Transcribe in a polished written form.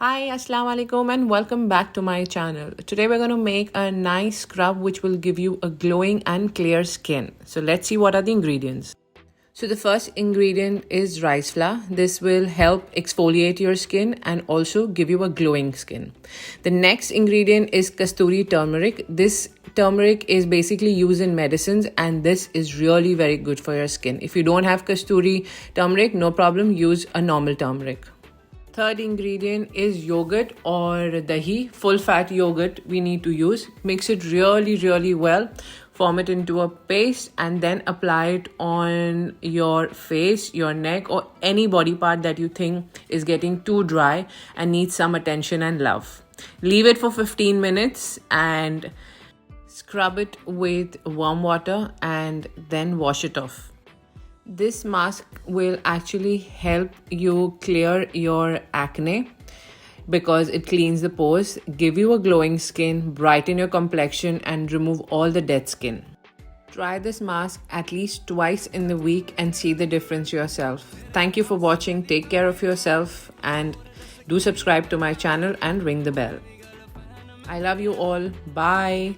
Hi, Assalamualaikum, and welcome back to my channel. Today we're going to make a nice scrub which will give you a glowing and clear skin. So let's see what are the ingredients. So the first ingredient is rice flour. This will help exfoliate your skin and also give you a glowing skin. The next ingredient is Kasturi Turmeric. This turmeric is basically used in medicines and this is really very good for your skin. If you don't have Kasturi Turmeric, no problem, use a normal turmeric. Third ingredient is yogurt or dahi, full fat yogurt we need to use. Mix it really well, form it into a paste and then apply it on your face, your neck or any body part that you think is getting too dry and needs some attention and love. Leave it for 15 minutes and scrub it with warm water and then wash it off. This mask will actually help you clear your acne because it cleans the pores, give you a glowing skin, brighten your complexion and remove all the dead skin. Try this mask at least twice in the week and see the difference yourself. Thank you for watching. Take care of yourself and do subscribe to my channel and ring the bell. I love you all. Bye.